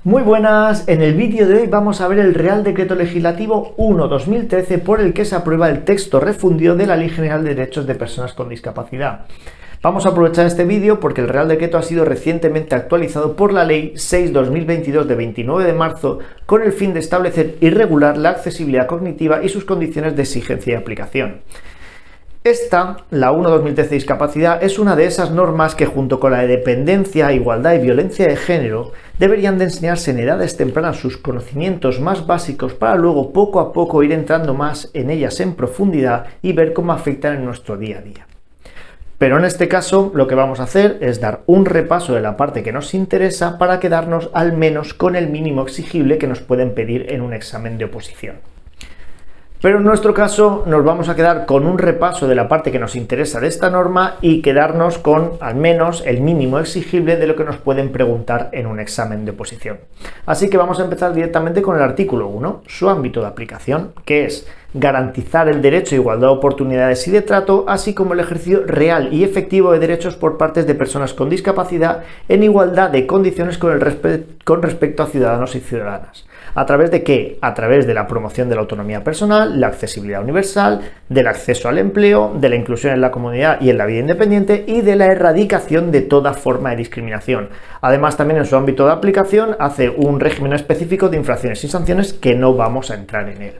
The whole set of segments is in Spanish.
Muy buenas, en el vídeo de hoy vamos a ver el Real Decreto Legislativo 1/2013 por el que se aprueba el texto refundido de la Ley General de Derechos de Personas con Discapacidad. Vamos a aprovechar este vídeo porque el Real Decreto ha sido recientemente actualizado por la Ley 6/2022 de 29 de marzo con el fin de establecer y regular la accesibilidad cognitiva y sus condiciones de exigencia y aplicación. La 1/2013 de discapacidad es una de esas normas que junto con la de dependencia, igualdad y violencia de género deberían de enseñarse en edades tempranas sus conocimientos más básicos para luego poco a poco ir entrando más en ellas en profundidad y ver cómo afectan en nuestro día a día. Pero en este caso lo que vamos a hacer es dar un repaso de la parte que nos interesa para quedarnos al menos con el mínimo exigible que nos pueden pedir en un examen de oposición. Pero en nuestro caso nos vamos a quedar con un repaso de la parte que nos interesa de esta norma y quedarnos con al menos el mínimo exigible de lo que nos pueden preguntar en un examen de oposición. Así que vamos a empezar directamente con el artículo 1, su ámbito de aplicación, que es garantizar el derecho a igualdad de oportunidades y de trato, así como el ejercicio real y efectivo de derechos por parte de personas con discapacidad en igualdad de condiciones con respecto a ciudadanos y ciudadanas. ¿A través de qué? A través de la promoción de la autonomía personal, la accesibilidad universal, del acceso al empleo, de la inclusión en la comunidad y en la vida independiente y de la erradicación de toda forma de discriminación. Además, también en su ámbito de aplicación hace un régimen específico de infracciones y sanciones que no vamos a entrar en él.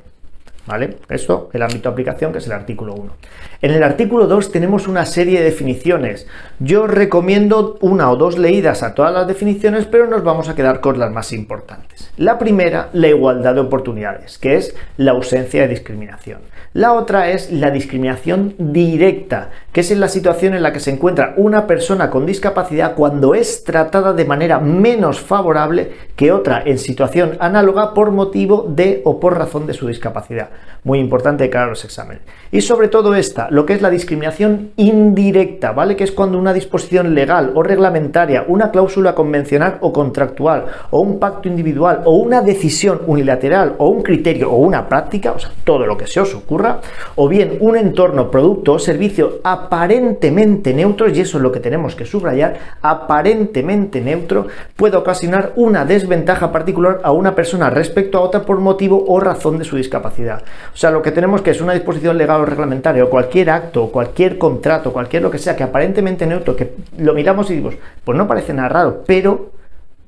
¿Vale? Esto, el ámbito de aplicación, que es el artículo 1. En el artículo 2 tenemos una serie de definiciones. Yo os recomiendo una o dos leídas a todas las definiciones, pero nos vamos a quedar con las más importantes. La primera, la igualdad de oportunidades, que es la ausencia de discriminación. La otra es la discriminación directa, que es en la situación en la que se encuentra una persona con discapacidad cuando es tratada de manera menos favorable que otra en situación análoga por motivo de o por razón de su discapacidad. Muy importante de cara a los exámenes. Y sobre todo lo que es la discriminación indirecta, ¿vale? Que es cuando una disposición legal o reglamentaria, una cláusula convencional o contractual, o un pacto individual, o una decisión unilateral, o un criterio, o una práctica, o sea, todo lo que se os ocurra, o bien un entorno, producto o servicio aparentemente neutro, y eso es lo que tenemos que subrayar, aparentemente neutro, puede ocasionar una desventaja particular a una persona respecto a otra por motivo o razón de su discapacidad. O sea, lo que tenemos que es una disposición legal o reglamentaria, o cualquier acto, o cualquier contrato, cualquier lo que sea, que aparentemente neutro, que lo miramos y digo, pues no parece nada raro, pero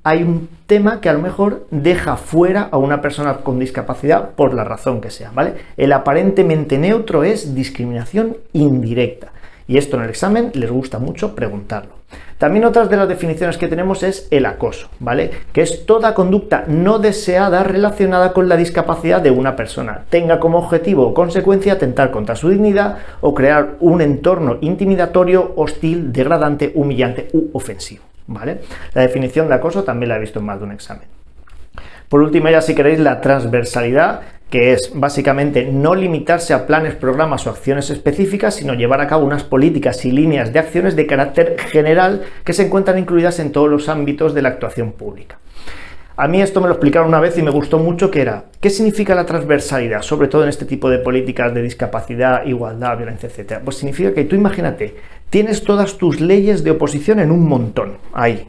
hay un tema que a lo mejor deja fuera a una persona con discapacidad por la razón que sea, ¿vale? El aparentemente neutro es discriminación indirecta. Y esto en el examen les gusta mucho preguntarlo. También otras de las definiciones que tenemos es el acoso, ¿vale? Que es toda conducta no deseada relacionada con la discapacidad de una persona, tenga como objetivo o consecuencia atentar contra su dignidad o crear un entorno intimidatorio, hostil, degradante, humillante u ofensivo, ¿vale? La definición de acoso también la he visto en más de un examen. Por último, ya si queréis, la transversalidad, que es básicamente no limitarse a planes, programas o acciones específicas, sino llevar a cabo unas políticas y líneas de acciones de carácter general que se encuentran incluidas en todos los ámbitos de la actuación pública. A mí esto me lo explicaron una vez y me gustó mucho, que era, ¿qué significa la transversalidad? Sobre todo en este tipo de políticas de discapacidad, igualdad, violencia, etc. Pues significa que tú imagínate, tienes todas tus leyes de oposición en un montón, ahí,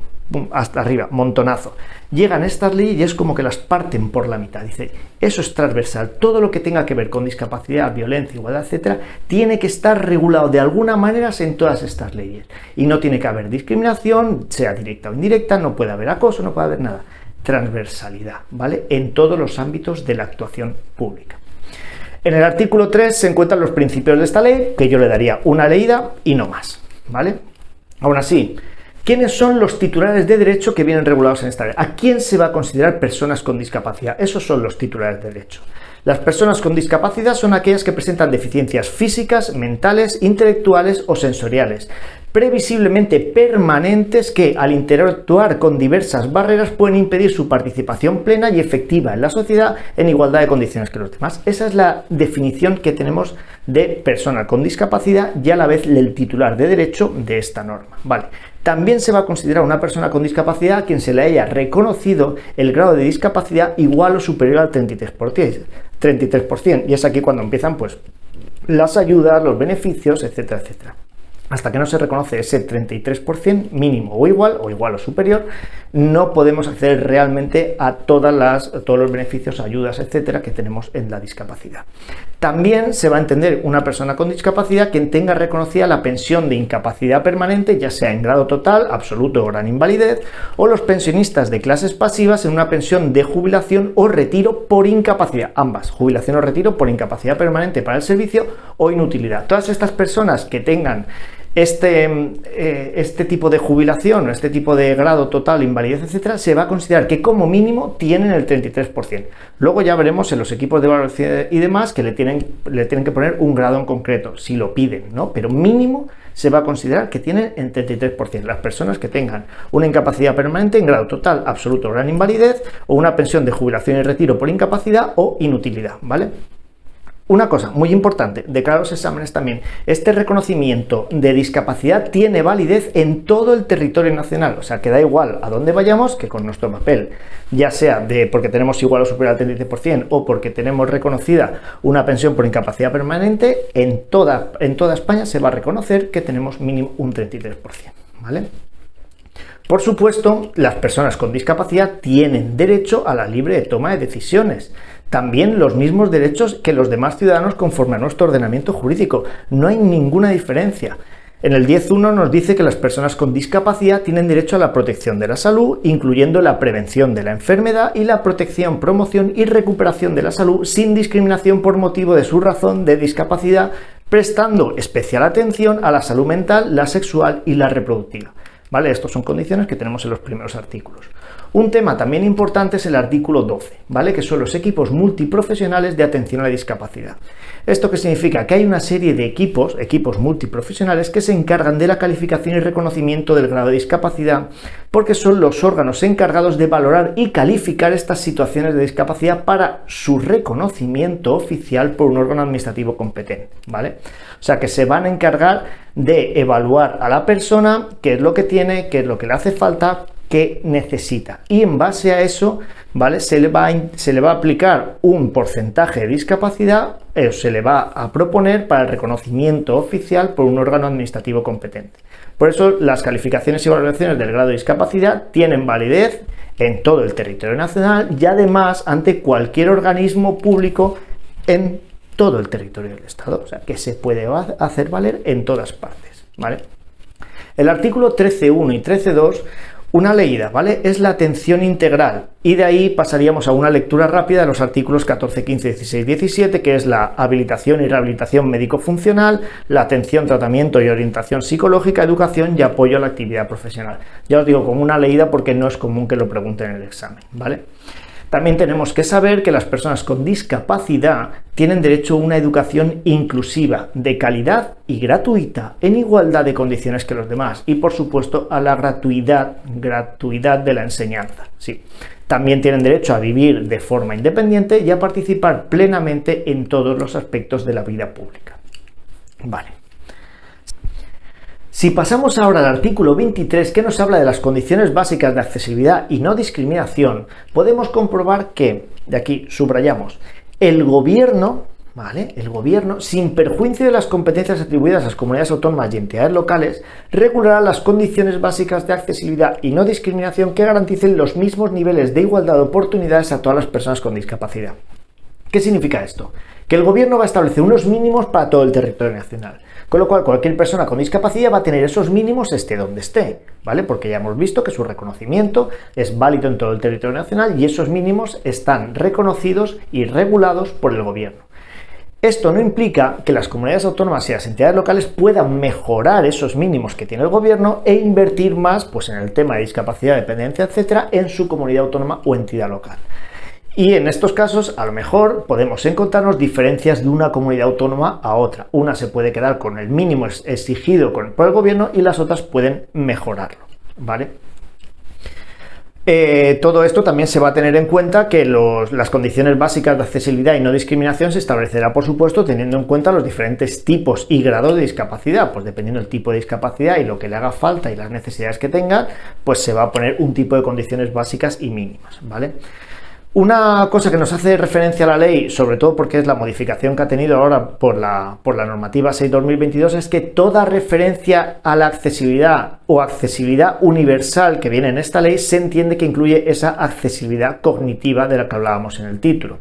hasta arriba, montonazo. Llegan estas leyes y es como que las parten por la mitad. Dice, eso es transversal. Todo lo que tenga que ver con discapacidad, violencia, igualdad, etcétera, tiene que estar regulado de alguna manera en todas estas leyes. Y no tiene que haber discriminación, sea directa o indirecta, no puede haber acoso, no puede haber nada. Transversalidad, ¿vale? En todos los ámbitos de la actuación pública. En el artículo 3 se encuentran los principios de esta ley, que yo le daría una leída y no más, ¿vale? Aún así, ¿quiénes son los titulares de derecho que vienen regulados en esta ley? ¿A quién se va a considerar personas con discapacidad? Esos son los titulares de derecho. Las personas con discapacidad son aquellas que presentan deficiencias físicas, mentales, intelectuales o sensoriales, previsiblemente permanentes que, al interactuar con diversas barreras, pueden impedir su participación plena y efectiva en la sociedad en igualdad de condiciones que los demás. Esa es la definición que tenemos de persona con discapacidad y a la vez el titular de derecho de esta norma. Vale. También se va a considerar una persona con discapacidad a quien se le haya reconocido el grado de discapacidad igual o superior al 33%. Y es aquí cuando empiezan pues las ayudas, los beneficios, etcétera, etcétera. hasta que no se reconoce ese 33% mínimo o igual o superior, no podemos acceder realmente a todos los beneficios, ayudas, etcétera, que tenemos en la discapacidad. También se va a entender una persona con discapacidad quien tenga reconocida la pensión de incapacidad permanente, ya sea en grado total, absoluto o gran invalidez, o los pensionistas de clases pasivas en una pensión de jubilación o retiro por incapacidad, ambas, jubilación o retiro por incapacidad permanente para el servicio o inutilidad. Todas estas personas que tengan este tipo de jubilación o este tipo de grado total, invalidez, etcétera, se va a considerar que como mínimo tienen el 33%. Luego ya veremos en los equipos de valoración y demás que le tienen que poner un grado en concreto, si lo piden, ¿no? Pero mínimo se va a considerar que tienen el 33%. Las personas que tengan una incapacidad permanente en grado total, absoluto o gran invalidez, o una pensión de jubilación y retiro por incapacidad o inutilidad, ¿vale? Una cosa muy importante de cara a los exámenes también, este reconocimiento de discapacidad tiene validez en todo el territorio nacional, o sea que da igual a dónde vayamos que con nuestro papel, ya sea porque tenemos igual o superior al 33% o porque tenemos reconocida una pensión por incapacidad permanente, en toda España se va a reconocer que tenemos mínimo un 33%, ¿vale? Por supuesto, las personas con discapacidad tienen derecho a la libre toma de decisiones. También los mismos derechos que los demás ciudadanos conforme a nuestro ordenamiento jurídico. No hay ninguna diferencia. En el 10.1 nos dice que las personas con discapacidad tienen derecho a la protección de la salud, incluyendo la prevención de la enfermedad y la protección, promoción y recuperación de la salud sin discriminación por motivo de su razón de discapacidad, prestando especial atención a la salud mental, la sexual y la reproductiva. ¿Vale? Estas son condiciones que tenemos en los primeros artículos. Un tema también importante es el artículo 12, ¿vale? Que son los equipos multiprofesionales de atención a la discapacidad. ¿Esto qué significa? Que hay una serie de equipos multiprofesionales que se encargan de la calificación y reconocimiento del grado de discapacidad, porque son los órganos encargados de valorar y calificar estas situaciones de discapacidad para su reconocimiento oficial por un órgano administrativo competente, ¿vale? O sea que se van a encargar de evaluar a la persona qué es lo que tiene, qué es lo que le hace falta, qué necesita, y en base a eso, ¿vale? se le va a aplicar un porcentaje de discapacidad, se le va a proponer para el reconocimiento oficial por un órgano administrativo competente. Por eso las calificaciones y valoraciones del grado de discapacidad tienen validez en todo el territorio nacional y además ante cualquier organismo público en todo el territorio del Estado, o sea que se puede hacer valer en todas partes, ¿vale? El artículo 13.1 y 13.2, una leída, ¿vale? Es la atención integral, y de ahí pasaríamos a una lectura rápida de los artículos 14, 15, 16, 17, que es la habilitación y rehabilitación médico-funcional, la atención, tratamiento y orientación psicológica, educación y apoyo a la actividad profesional. Ya os digo, como una leída porque no es común que lo pregunten en el examen, ¿vale? También tenemos que saber que las personas con discapacidad tienen derecho a una educación inclusiva, de calidad y gratuita, en igualdad de condiciones que los demás, y por supuesto a la gratuidad de la enseñanza. Sí. También tienen derecho a vivir de forma independiente y a participar plenamente en todos los aspectos de la vida pública. Vale. Si pasamos ahora al artículo 23, que nos habla de las condiciones básicas de accesibilidad y no discriminación, podemos comprobar que, de aquí subrayamos, el gobierno, ¿vale? El gobierno, sin perjuicio de las competencias atribuidas a las comunidades autónomas y entidades locales, regulará las condiciones básicas de accesibilidad y no discriminación que garanticen los mismos niveles de igualdad de oportunidades a todas las personas con discapacidad. ¿Qué significa esto? Que el gobierno va a establecer unos mínimos para todo el territorio nacional. Con lo cual, cualquier persona con discapacidad va a tener esos mínimos esté donde esté, ¿vale? Porque ya hemos visto que su reconocimiento es válido en todo el territorio nacional y esos mínimos están reconocidos y regulados por el gobierno. Esto no implica que las comunidades autónomas y las entidades locales puedan mejorar esos mínimos que tiene el gobierno e invertir más, pues, en el tema de discapacidad, dependencia, etcétera, en su comunidad autónoma o entidad local. Y en estos casos, a lo mejor, podemos encontrarnos diferencias de una comunidad autónoma a otra. Una se puede quedar con el mínimo exigido por el gobierno y las otras pueden mejorarlo, ¿vale? Todo esto también se va a tener en cuenta que las condiciones básicas de accesibilidad y no discriminación se establecerá, por supuesto, teniendo en cuenta los diferentes tipos y grados de discapacidad. Pues dependiendo del tipo de discapacidad y lo que le haga falta y las necesidades que tenga, pues se va a poner un tipo de condiciones básicas y mínimas, ¿vale? Una cosa que nos hace referencia a la ley, sobre todo porque es la modificación que ha tenido ahora por la normativa 6/2022, es que toda referencia a la accesibilidad o accesibilidad universal que viene en esta ley se entiende que incluye esa accesibilidad cognitiva de la que hablábamos en el título.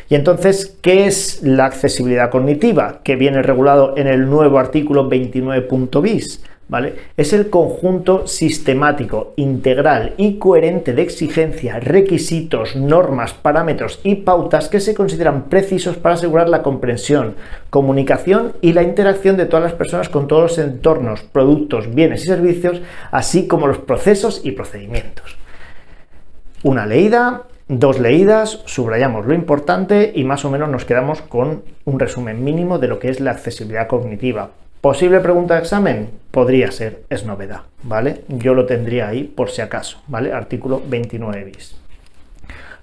Y entonces, ¿qué es la accesibilidad cognitiva? Que viene regulado en el nuevo artículo 29.bis. ¿Vale? Es el conjunto sistemático, integral y coherente de exigencias, requisitos, normas, parámetros y pautas que se consideran precisos para asegurar la comprensión, comunicación y la interacción de todas las personas con todos los entornos, productos, bienes y servicios, así como los procesos y procedimientos. Una leída, dos leídas, subrayamos lo importante y más o menos nos quedamos con un resumen mínimo de lo que es la accesibilidad cognitiva. ¿Posible pregunta de examen? Podría ser, es novedad, ¿vale? Yo lo tendría ahí por si acaso, ¿vale? Artículo 29 bis.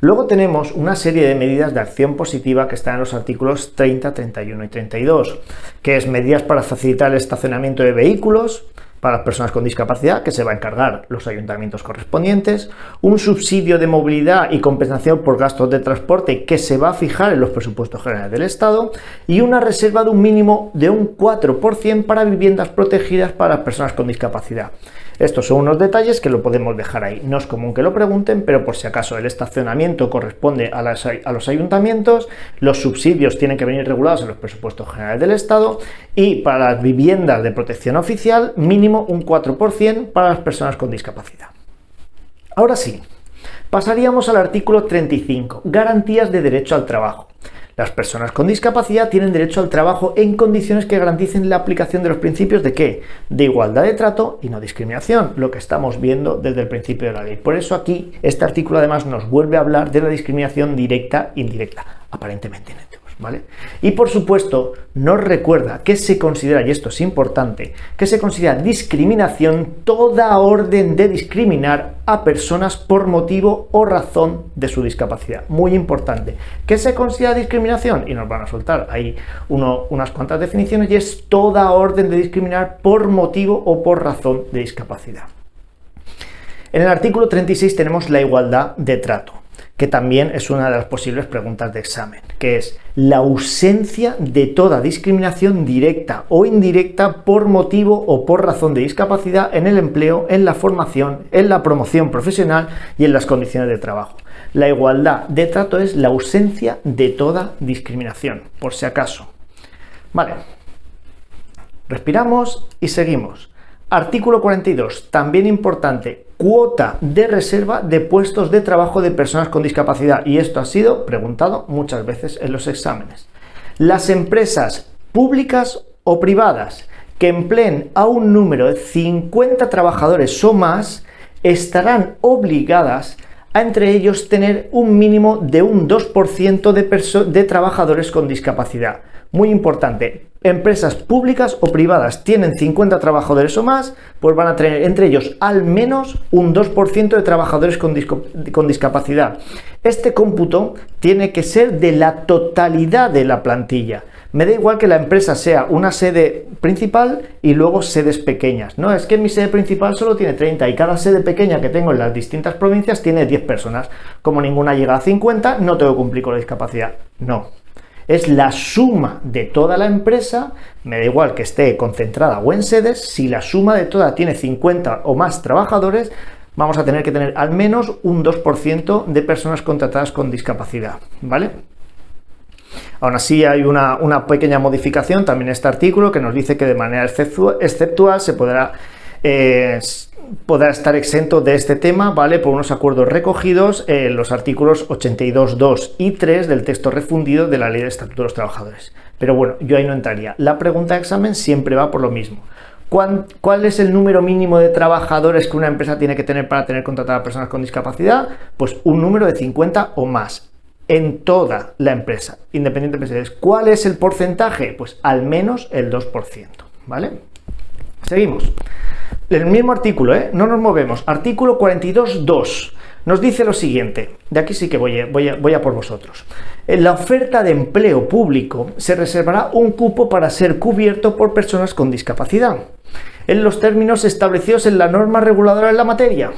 Luego tenemos una serie de medidas de acción positiva que están en los artículos 30, 31 y 32, que es medidas para facilitar el estacionamiento de vehículos para las personas con discapacidad, que se va a encargar los ayuntamientos correspondientes, un subsidio de movilidad y compensación por gastos de transporte que se va a fijar en los presupuestos generales del Estado y una reserva de un mínimo de un 4% para viviendas protegidas para las personas con discapacidad. Estos son unos detalles que lo podemos dejar ahí. No es común que lo pregunten, pero por si acaso el estacionamiento corresponde a los ayuntamientos, los subsidios tienen que venir regulados en los presupuestos generales del Estado y para las viviendas de protección oficial mínimo un 4% para las personas con discapacidad. Ahora sí, pasaríamos al artículo 35, garantías de derecho al trabajo. Las personas con discapacidad tienen derecho al trabajo en condiciones que garanticen la aplicación de los principios de ¿qué? De igualdad de trato y no discriminación, lo que estamos viendo desde el principio de la ley. Por eso aquí este artículo además nos vuelve a hablar de la discriminación directa e indirecta, aparentemente inéditos, ¿vale? Y por supuesto nos recuerda que se considera, y esto es importante, que se considera discriminación toda orden de discriminar a personas por motivo o razón de su discapacidad. Muy importante. ¿Qué se considera discriminación? Y nos van a soltar ahí unas cuantas definiciones y es toda orden de discriminar por motivo o por razón de discapacidad. En el artículo 36 tenemos la igualdad de trato, que también es una de las posibles preguntas de examen, que es la ausencia de toda discriminación directa o indirecta por motivo o por razón de discapacidad en el empleo, en la formación, en la promoción profesional y en las condiciones de trabajo. La igualdad de trato es la ausencia de toda discriminación, por si acaso. Vale, respiramos y seguimos. Artículo 42, también importante, cuota de reserva de puestos de trabajo de personas con discapacidad. Y esto ha sido preguntado muchas veces en los exámenes. Las empresas públicas o privadas que empleen a un número de 50 trabajadores o más estarán obligadas a entre ellos tener un mínimo de un 2% de trabajadores con discapacidad. Muy importante, empresas públicas o privadas tienen 50 trabajadores o más, pues van a tener entre ellos al menos un 2% de trabajadores con discapacidad. Este cómputo tiene que ser de la totalidad de la plantilla. Me da igual que la empresa sea una sede principal y luego sedes pequeñas. No, es que mi sede principal solo tiene 30 y cada sede pequeña que tengo en las distintas provincias tiene 10 personas. Como ninguna llega a 50, no tengo que cumplir con la discapacidad. No. Es la suma de toda la empresa, me da igual que esté concentrada o en sedes, si la suma de toda tiene 50 o más trabajadores, vamos a tener que tener al menos un 2% de personas contratadas con discapacidad, ¿vale? Aún así hay una pequeña modificación también en este artículo que nos dice que de manera exceptual se podrá estar exento de este tema, ¿vale? Por unos acuerdos recogidos en los artículos 82.2 y 3 del texto refundido de la Ley de Estatuto de los Trabajadores. Pero bueno, yo ahí no entraría. La pregunta de examen siempre va por lo mismo. ¿Cuál es el número mínimo de trabajadores que una empresa tiene que tener para tener contratadas a personas con discapacidad? Pues un número de 50 o más en toda la empresa, independientemente. ¿Cuál es el porcentaje? Pues al menos el 2%, ¿vale? Seguimos. El mismo artículo, no nos movemos. Artículo 42.2 nos dice lo siguiente. De aquí sí que voy a por vosotros. En la oferta de empleo público se reservará un cupo para ser cubierto por personas con discapacidad, en los términos establecidos en la norma reguladora en la materia.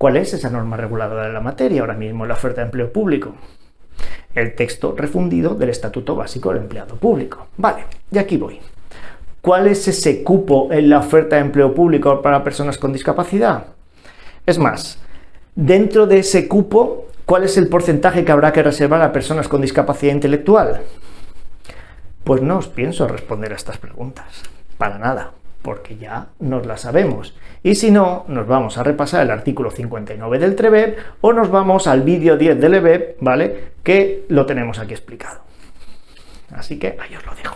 ¿Cuál es esa norma reguladora de la materia ahora mismo en la oferta de empleo público? El texto refundido del Estatuto Básico del Empleado Público. Vale, y aquí voy. ¿Cuál es ese cupo en la oferta de empleo público para personas con discapacidad? Es más, dentro de ese cupo, ¿cuál es el porcentaje que habrá que reservar a personas con discapacidad intelectual? Pues no os pienso responder a estas preguntas, para nada, porque ya nos las sabemos. Y si no, nos vamos a repasar el artículo 59 del TREBEP o nos vamos al vídeo 10 del EBEP, ¿vale? Que lo tenemos aquí explicado. Así que ahí os lo dejo.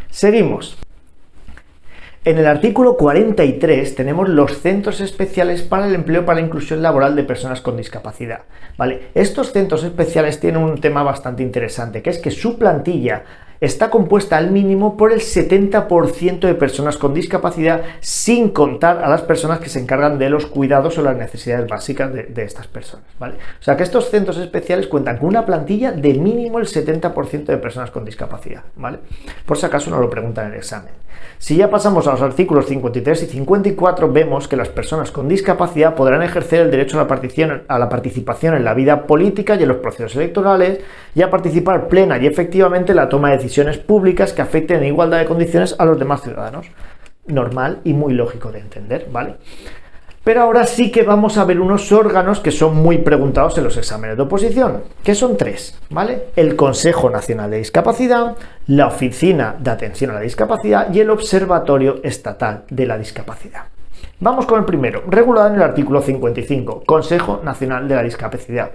Seguimos. En el artículo 43 tenemos los centros especiales para el empleo para la inclusión laboral de personas con discapacidad. ¿Vale? Estos centros especiales tienen un tema bastante interesante, que es que su plantilla está compuesta al mínimo por el 70% de personas con discapacidad, sin contar a las personas que se encargan de los cuidados o las necesidades básicas de estas personas, ¿vale? O sea que estos centros especiales cuentan con una plantilla de mínimo el 70% de personas con discapacidad, ¿vale? Por si acaso no lo preguntan en el examen. Si ya pasamos a los artículos 53 y 54, vemos que las personas con discapacidad podrán ejercer el derecho a la participación en la vida política y en los procesos electorales y a participar plena y efectivamente en la toma de decisiones públicas que afecten en igualdad de condiciones a los demás ciudadanos. Normal y muy lógico de entender, ¿vale? Pero ahora sí que vamos a ver unos órganos que son muy preguntados en los exámenes de oposición, que son tres, ¿vale? El Consejo Nacional de Discapacidad, la Oficina de Atención a la Discapacidad y el Observatorio Estatal de la Discapacidad. Vamos con el primero, regulado en el artículo 55, Consejo Nacional de la Discapacidad.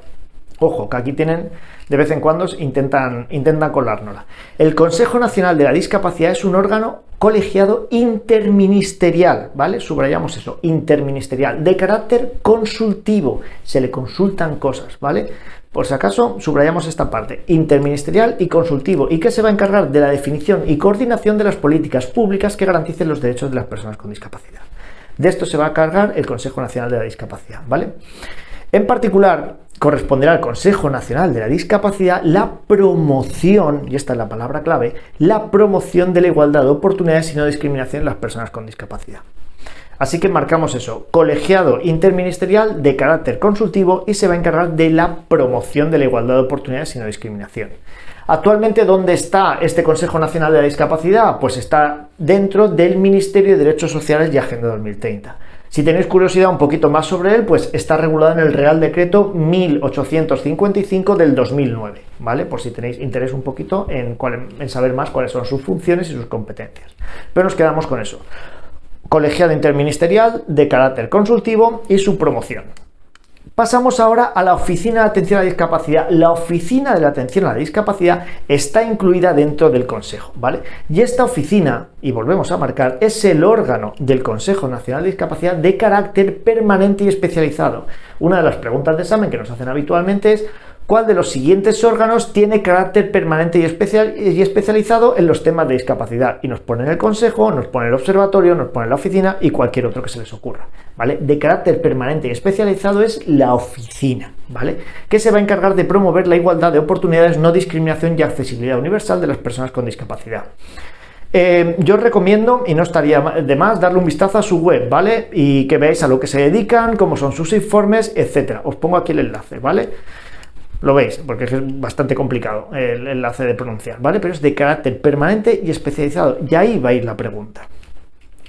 Ojo, que aquí tienen, de vez en cuando intentan colárnosla. El Consejo Nacional de la Discapacidad es un órgano colegiado interministerial, ¿vale? Subrayamos eso, interministerial, de carácter consultivo. Se le consultan cosas, ¿vale? Por si acaso, subrayamos esta parte, interministerial y consultivo, y que se va a encargar de la definición y coordinación de las políticas públicas que garanticen los derechos de las personas con discapacidad. De esto se va a encargar el Consejo Nacional de la Discapacidad, ¿vale? En particular, corresponderá al Consejo Nacional de la Discapacidad la promoción, y esta es la palabra clave, la promoción de la igualdad de oportunidades y no discriminación en las personas con discapacidad. Así que marcamos eso, colegiado interministerial de carácter consultivo y se va a encargar de la promoción de la igualdad de oportunidades y no discriminación. Actualmente, ¿dónde está este Consejo Nacional de la Discapacidad? Pues está dentro del Ministerio de Derechos Sociales y Agenda 2030. Si tenéis curiosidad un poquito más sobre él, pues está regulado en el Real Decreto 1855 del 2009, ¿vale? Por si tenéis interés un poquito en saber más cuáles son sus funciones y sus competencias. Pero nos quedamos con eso. Colegiado interministerial de carácter consultivo y su promoción. Pasamos ahora a la Oficina de Atención a la Discapacidad. La Oficina de la Atención a la Discapacidad está incluida dentro del Consejo, ¿vale? Y esta oficina, y volvemos a marcar, es el órgano del Consejo Nacional de Discapacidad de carácter permanente y especializado. Una de las preguntas de examen que nos hacen habitualmente es: ¿cuál de los siguientes órganos tiene carácter permanente y especializado en los temas de discapacidad? Y nos ponen el Consejo, nos ponen el Observatorio, nos ponen la Oficina y cualquier otro que se les ocurra, ¿vale? De carácter permanente y especializado es la Oficina, ¿vale? Que se va a encargar de promover la igualdad de oportunidades, no discriminación y accesibilidad universal de las personas con discapacidad. Yo os recomiendo, y no estaría de más, darle un vistazo a su web, ¿vale? Y que veáis a lo que se dedican, cómo son sus informes, etcétera. Os pongo aquí el enlace, ¿vale? Lo veis, porque es bastante complicado el enlace de pronunciar, ¿vale? Pero es de carácter permanente y especializado. Y ahí va a ir la pregunta.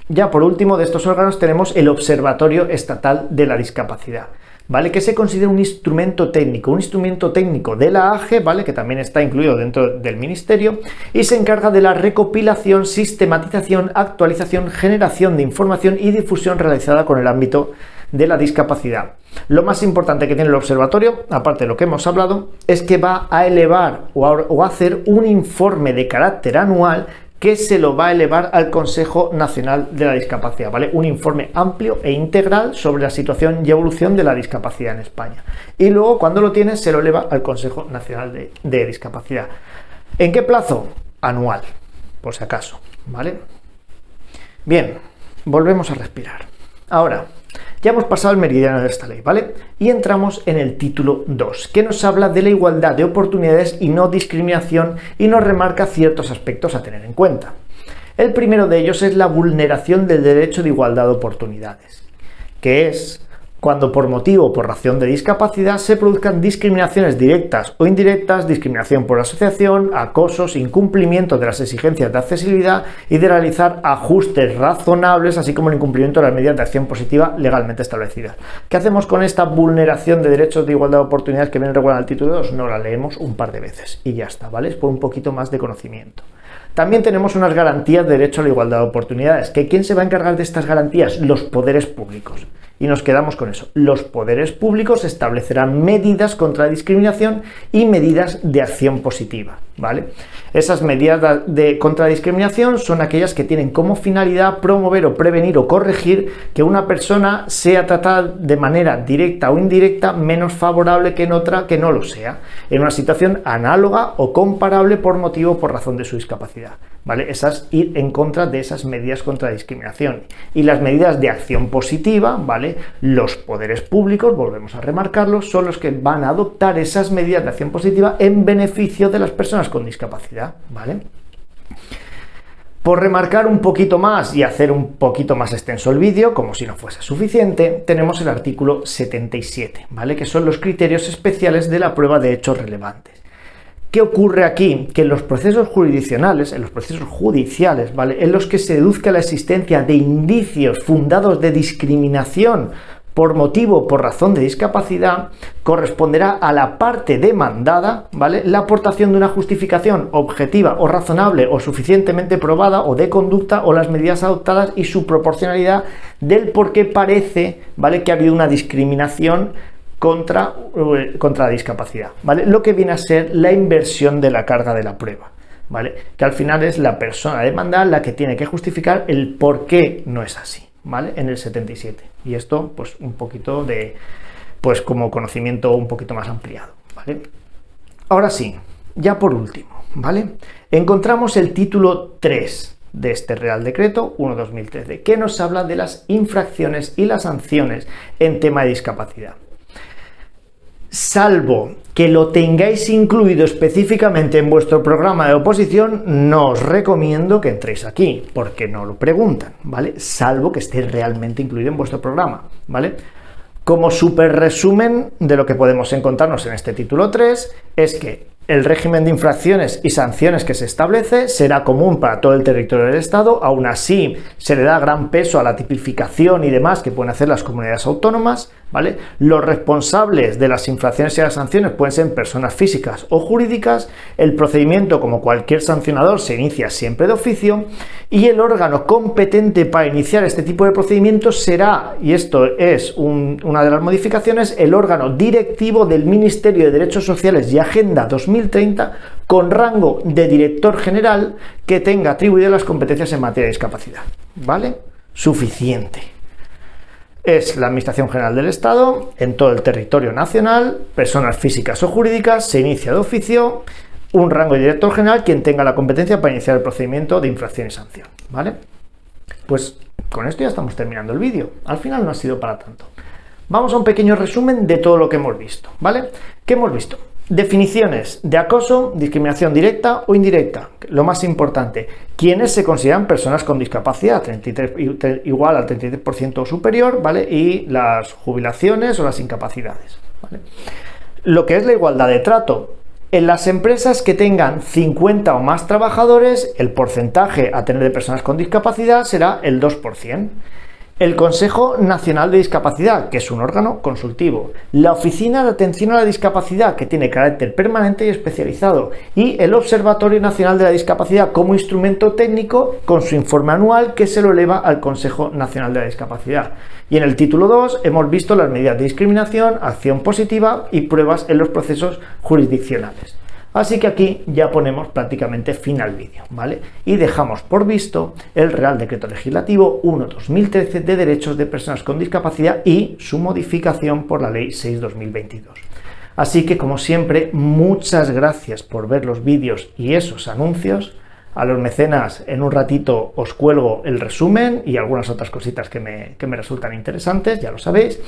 Ya por último, de estos órganos tenemos el Observatorio Estatal de la Discapacidad, ¿vale? Que se considera un instrumento técnico de la AGE, ¿vale? Que también está incluido dentro del Ministerio y se encarga de la recopilación, sistematización, actualización, generación de información y difusión realizada con el ámbito de la discapacidad. Lo más importante que tiene el observatorio, aparte de lo que hemos hablado, es que va a elevar o a hacer un informe de carácter anual que se lo va a elevar al Consejo Nacional de la Discapacidad, ¿vale? Un informe amplio e integral sobre la situación y evolución de la discapacidad en España. Y luego, cuando lo tiene, se lo eleva al Consejo Nacional de Discapacidad. ¿En qué plazo? Anual, por si acaso, ¿vale? Bien, volvemos a respirar. Ahora, ya hemos pasado el meridiano de esta ley, ¿vale? Y entramos en el título 2, que nos habla de la igualdad de oportunidades y no discriminación y nos remarca ciertos aspectos a tener en cuenta. El primero de ellos es la vulneración del derecho de igualdad de oportunidades, que es cuando por motivo o por razón de discapacidad se produzcan discriminaciones directas o indirectas, discriminación por asociación, acosos, incumplimiento de las exigencias de accesibilidad y de realizar ajustes razonables, así como el incumplimiento de las medidas de acción positiva legalmente establecidas. ¿Qué hacemos con esta vulneración de derechos de igualdad de oportunidades que viene regulada en el título 2? No la leemos un par de veces y ya está, ¿vale? Es por un poquito más de conocimiento. También tenemos unas garantías de derecho a la igualdad de oportunidades. ¿Quién se va a encargar de estas garantías? Los poderes públicos. Y nos quedamos con eso. Los poderes públicos establecerán medidas contra la discriminación y medidas de acción positiva, ¿vale? Esas medidas contra la discriminación son aquellas que tienen como finalidad promover o prevenir o corregir que una persona sea tratada de manera directa o indirecta menos favorable que en otra que no lo sea, en una situación análoga o comparable por motivo o por razón de su discapacidad, ¿vale? Esas ir en contra de esas medidas contra la discriminación. Y las medidas de acción positiva, ¿vale? Los poderes públicos, volvemos a remarcarlo, son los que van a adoptar esas medidas de acción positiva en beneficio de las personas con discapacidad, ¿vale? Por remarcar un poquito más y hacer un poquito más extenso el vídeo, como si no fuese suficiente, tenemos el artículo 77, ¿vale? Que son los criterios especiales de la prueba de hechos relevantes. ¿Qué ocurre aquí? Que en los procesos jurisdiccionales, en los procesos judiciales, ¿vale? En los que se deduzca la existencia de indicios fundados de discriminación por motivo o por razón de discapacidad, corresponderá a la parte demandada, ¿vale? La aportación de una justificación objetiva o razonable o suficientemente probada o de conducta o las medidas adoptadas y su proporcionalidad del por qué parece, ¿vale?, que ha habido una discriminación contra la discapacidad, ¿vale? Lo que viene a ser la inversión de la carga de la prueba, ¿vale? Que al final es la persona demandada la que tiene que justificar el por qué no es así, ¿vale? En el 77. Y esto, pues, un poquito de, pues, como conocimiento un poquito más ampliado, ¿vale? Ahora sí, ya por último, ¿vale? Encontramos el título 3 de este Real Decreto 1/2013, que nos habla de las infracciones y las sanciones en tema de discapacidad. Salvo que lo tengáis incluido específicamente en vuestro programa de oposición, no os recomiendo que entréis aquí, porque no lo preguntan, ¿vale? Salvo que esté realmente incluido en vuestro programa, ¿vale? Como súper resumen de lo que podemos encontrarnos en este título 3, es que el régimen de infracciones y sanciones que se establece será común para todo el territorio del Estado. Aún así, se le da gran peso a la tipificación y demás que pueden hacer las comunidades autónomas, ¿vale? Los responsables de las infracciones y las sanciones pueden ser personas físicas o jurídicas. El procedimiento, como cualquier sancionador, se inicia siempre de oficio y el órgano competente para iniciar este tipo de procedimientos será, y esto es una de las modificaciones, el órgano directivo del Ministerio de Derechos Sociales y Agenda 2030 con rango de director general que tenga atribuidas las competencias en materia de discapacidad, ¿vale? Suficiente. Es la Administración General del Estado en todo el territorio nacional, personas físicas o jurídicas, se inicia de oficio, un rango de director general quien tenga la competencia para iniciar el procedimiento de infracción y sanción, ¿vale? Pues con esto ya estamos terminando el vídeo. Al final no ha sido para tanto. Vamos a un pequeño resumen de todo lo que hemos visto, ¿vale? ¿Qué hemos visto? Definiciones de acoso, discriminación directa o indirecta. Lo más importante, ¿quiénes se consideran personas con discapacidad? 33, igual al 33% o superior, ¿vale? Y las jubilaciones o las incapacidades, ¿vale? Lo que es la igualdad de trato. En las empresas que tengan 50 o más trabajadores, el porcentaje a tener de personas con discapacidad será el 2%. El Consejo Nacional de Discapacidad, que es un órgano consultivo, la Oficina de Atención a la Discapacidad, que tiene carácter permanente y especializado, y el Observatorio Nacional de la Discapacidad como instrumento técnico con su informe anual que se lo eleva al Consejo Nacional de la Discapacidad. Y en el título 2 hemos visto las medidas de discriminación, acción positiva y pruebas en los procesos jurisdiccionales. Así que aquí ya ponemos prácticamente fin al vídeo, ¿vale? Y dejamos por visto el Real Decreto Legislativo 1/2013 de Derechos de Personas con Discapacidad y su modificación por la Ley 6/2022. Así que, como siempre, muchas gracias por ver los vídeos y esos anuncios. A los mecenas, en un ratito os cuelgo el resumen y algunas otras cositas que me resultan interesantes, ya lo sabéis.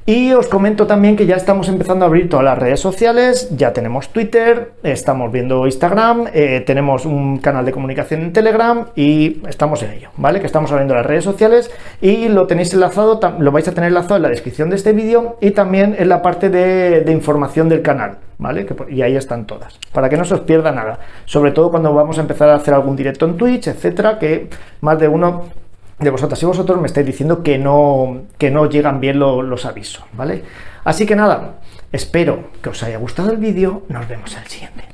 Y os comento también que ya estamos empezando a abrir todas las redes sociales, ya tenemos Twitter, estamos viendo Instagram, tenemos un canal de comunicación en Telegram y estamos en ello, ¿vale? Que estamos abriendo las redes sociales y lo tenéis enlazado, lo vais a tener enlazado en la descripción de este vídeo y también en la parte de información del canal, ¿vale? Y ahí están todas, para que no se os pierda nada, sobre todo cuando vamos a empezar a hacer algún directo en Twitch, etcétera, que más de uno de vosotras y vosotros me estáis diciendo que no llegan bien los avisos, ¿vale? Así que nada, espero que os haya gustado el vídeo, nos vemos en el siguiente.